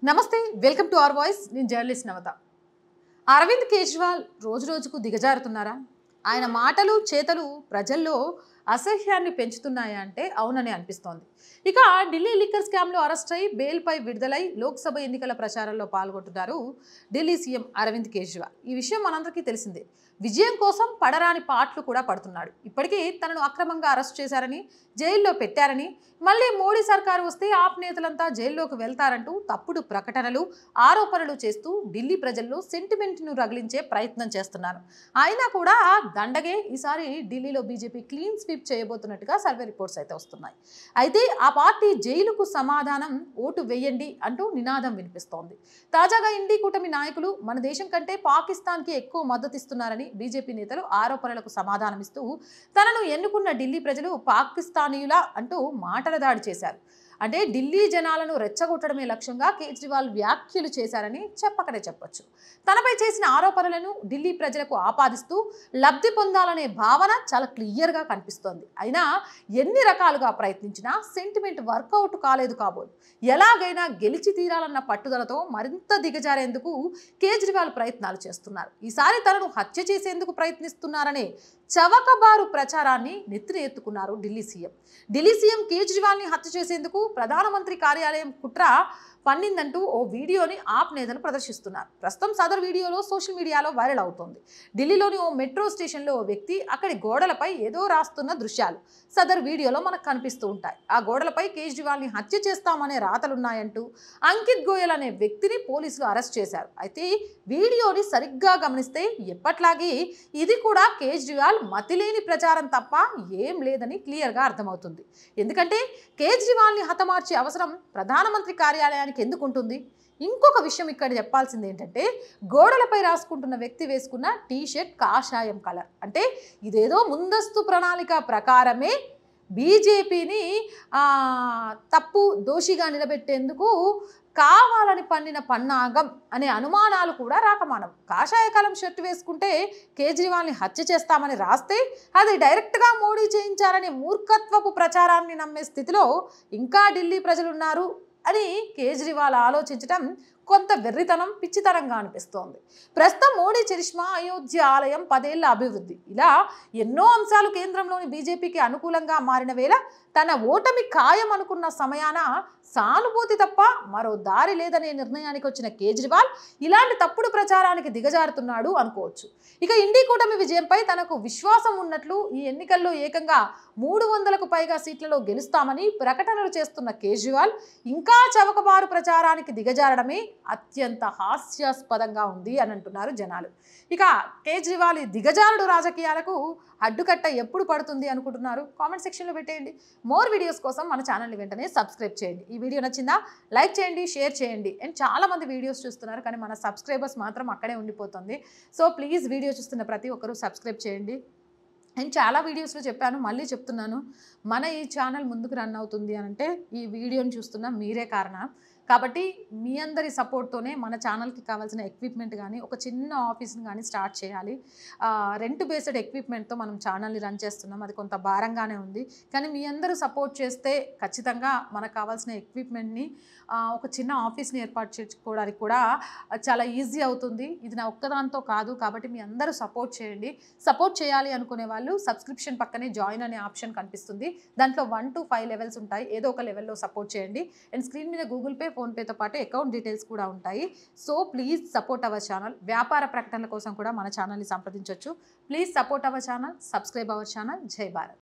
నమస్తే welcome to our voice నేను journalist నవత అరవింద్ కేజ్రీవాల్ రోజు రోజుకు దిగజారుతున్నారా ఆయన మాటలు చేతలు ప్రజల్లో అసహ్యాన్ని పెంచుతున్నాయా అంటే అవునని అనిపిస్తోంది ఇక ఢిల్లీ లిక్కర్ స్కామ్ లో అరెస్ట్ అయి బెయిల్ పై విడుదలై లోక్సభ ఎన్నికల ప్రచారంలో పాల్గొంటున్నారు ఢిల్లీ సీఎం అరవింద్ కేజ్రీవాల్ ఈ విషయం మనందరికీ తెలిసిందే విజయం కోసం పడరాని పాటలు కూడా పడుతున్నాడు ఇప్పటికీ తనను అక్రమంగా అరెస్ట్ చేశారని జైల్లో పెట్టారని మళ్ళీ మోడీ సర్కారు వస్తే ఆప్ నేతలంతా జైల్లోకి వెళ్తారంటూ తప్పుడు ప్రకటనలు ఆరోపణలు చేస్తూ ఢిల్లీ ప్రజల్లో సెంటిమెంట్ను రగిలించే ప్రయత్నం చేస్తున్నారు అయినా కూడా దండగే ఈసారి ఢిల్లీలో బీజేపీ క్లీన్ స్వీప్ చేయబోతున్నట్టుగా సర్వే రిపోర్ట్స్ అయితే వస్తున్నాయి అయితే ఆ పార్టీ జైలుకు సమాధానం ఓటు వేయండి అంటూ నినాదం వినిపిస్తోంది తాజాగా ఇండి కూటమి నాయకులు మన దేశం కంటే పాకిస్తాన్కి ఎక్కువ మద్దతు ఇస్తున్నారని బీజేపీ నేతలు ఆరోపణలకు సమాధానమిస్తూ తనను ఎన్నుకున్న ఢిల్లీ ప్రజలు పాకిస్తానీయులా అంటూ మాటల దాడి చేశారు అంటే ఢిల్లీ జనాలను రెచ్చగొట్టడమే లక్ష్యంగా కేజ్రీవాల్ వ్యాఖ్యలు చేశారని చెప్పకనే చెప్పొచ్చు తనపై చేసిన ఆరోపణలను ఢిల్లీ ప్రజలకు ఆపాదిస్తూ లబ్ధి పొందాలనే భావన చాలా క్లియర్గా కనిపిస్తోంది అయినా ఎన్ని రకాలుగా ప్రయత్నించినా సెంటిమెంట్ వర్కౌట్ కాలేదు కాబోలు ఎలాగైనా గెలిచి తీరాలన్న పట్టుదలతో మరింత దిగజారేందుకు కేజ్రీవాల్ ప్రయత్నాలు చేస్తున్నారు ఈసారి తనను హత్య చేసేందుకు ప్రయత్నిస్తున్నారనే చవకబారు ప్రచారాన్ని నెత్తిన ఎత్తుకున్నారు ఢిల్లీ సీఎం కేజ్రీవాల్ని హత్య చేసేందుకు ప్రధానమంత్రి కార్యాలయం కుట్ర పన్నిందంటూ ఓ వీడియోని ఆప్ నేతలు ప్రదర్శిస్తున్నారు ప్రస్తుతం సదర్ వీడియోలో సోషల్ మీడియాలో వైరల్ అవుతోంది ఢిల్లీలోని ఓ మెట్రో స్టేషన్లో ఓ వ్యక్తి అక్కడి గోడలపై ఏదో రాస్తున్న దృశ్యాలు సదర్ వీడియోలో మనకు కనిపిస్తూ ఉంటాయి ఆ గోడలపై కేజ్రీవాల్ని హత్య చేస్తామనే రాతలున్నాయంటూ అంకిత్ గోయల్ అనే వ్యక్తిని పోలీసులు అరెస్ట్ చేశారు అయితే వీడియోని సరిగ్గా గమనిస్తే ఎప్పట్లాగే ఇది కూడా కేజ్రీవాల్ మతిలేని ప్రచారం తప్ప ఏం లేదని క్లియర్గా అర్థమవుతుంది ఎందుకంటే కేజ్రీవాల్ని హతమార్చే అవసరం ప్రధానమంత్రి కార్యాలయానికి ఎందుకు ఉంటుంది ఇంకొక విషయం ఇక్కడ చెప్పాల్సింది ఏంటంటే గోడలపై రాసుకుంటున్న వ్యక్తి వేసుకున్న టీషర్ట్ కాషాయం కలర్ అంటే ఇదేదో ముందస్తు ప్రణాళిక ప్రకారమే బీజేపీని తప్పు దోషిగా నిలబెట్టేందుకు కావాలని పన్నిన పన్నాగం అనే అనుమానాలు కూడా రాకమానం కాషాయ కలం షర్ట్ వేసుకుంటే కేజ్రీవాల్ని హత్య చేస్తామని రాస్తే అది డైరెక్ట్గా మోడీ చేయించారనే మూర్ఖత్వపు ప్రచారాన్ని నమ్మే స్థితిలో ఇంకా ఢిల్లీ ప్రజలున్నారు అని కేజ్రీవాల్ ఆలోచించడం కొంత వెర్రితనం పిచ్చితనంగా అనిపిస్తోంది ప్రస్తుతం మోడీ చరిష్మా అయోధ్య ఆలయం 10 ఏళ్ల అభివృద్ధి ఇలా ఎన్నో అంశాలు కేంద్రంలోని బీజేపీకి అనుకూలంగా మారిన వేళ తన ఓటమి ఖాయం అనుకున్న సమయాన సానుభూతి తప్ప మరో దారి లేదనే నిర్ణయానికి వచ్చిన కేజ్రీవాల్ ఇలాంటి తప్పుడు ప్రచారానికి దిగజారుతున్నాడు అనుకోవచ్చు ఇక ఇండి కూటమి విజయంపై తనకు విశ్వాసం ఉన్నట్లు ఈ ఎన్నికల్లో ఏకంగా 300కు పైగా సీట్లలో గెలుస్తామని ప్రకటనలు చేస్తున్న కేజ్రీవాల్ ఇంకా చవకబారు ప్రచారానికి దిగజారడమే అత్యంత హాస్యాస్పదంగా ఉంది అని అంటున్నారు జనాలు ఇక కేజ్రీవాల్ దిగజారుడు రాజకీయాలకు అడ్డుకట్ట ఎప్పుడు పడుతుంది అనుకుంటున్నారు కామెంట్ సెక్షన్లో పెట్టేయండి మోర్ వీడియోస్ కోసం మన ఛానల్ని వెంటనే సబ్స్క్రైబ్ చేయండి ఈ వీడియో నచ్చిందా లైక్ చేయండి షేర్ చేయండి అండ్ చాలామంది వీడియోస్ చూస్తున్నారు కానీ మన సబ్స్క్రైబర్స్ మాత్రం అక్కడే ఉండిపోతుంది సో ప్లీజ్ వీడియో చూస్తున్న ప్రతి ఒక్కరూ సబ్స్క్రైబ్ చేయండి అండ్ చాలా వీడియోస్లో చెప్పాను మళ్ళీ చెప్తున్నాను మన ఈ ఛానల్ ముందుకు రన్ అవుతుంది అని అంటే ఈ వీడియోని చూస్తున్న మీరే కారణం కాబట్టి మీ అందరి సపోర్ట్తోనే మన ఛానల్కి కావాల్సిన ఎక్విప్మెంట్ కానీ ఒక చిన్న ఆఫీస్ని కానీ స్టార్ట్ చేయాలి రెంట్ బేస్డ్ ఎక్విప్మెంట్తో మనం ఛానల్ని రన్ చేస్తున్నాం అది కొంత భారంగానే ఉంది కానీ మీ అందరూ సపోర్ట్ చేస్తే ఖచ్చితంగా మనకు కావాల్సిన ఎక్విప్మెంట్ని ఒక చిన్న ఆఫీస్ని ఏర్పాటు చేసుకోవడానికి కూడా చాలా ఈజీ అవుతుంది ఇది నా ఒక్కదాంతో కాదు కాబట్టి మీ అందరూ సపోర్ట్ చేయండి సపోర్ట్ చేయాలి అనుకునే వాళ్ళు సబ్స్క్రిప్షన్ పక్కనే జాయిన్ అనే ఆప్షన్ కనిపిస్తుంది దాంట్లో 1 to 5 లెవెల్స్ ఉంటాయి ఏదో ఒక లెవెల్లో సపోర్ట్ చేయండి అండ్ స్క్రీన్ మీద గూగుల్ పే ఫోన్పేతో పాటు అకౌంట్ డీటెయిల్స్ కూడా ఉంటాయి so please support our channel వ్యాపార ప్రకటనల కోసం కూడా మన ఛానల్ని సంప్రదించవచ్చు please support our channel subscribe our channel జై భారత్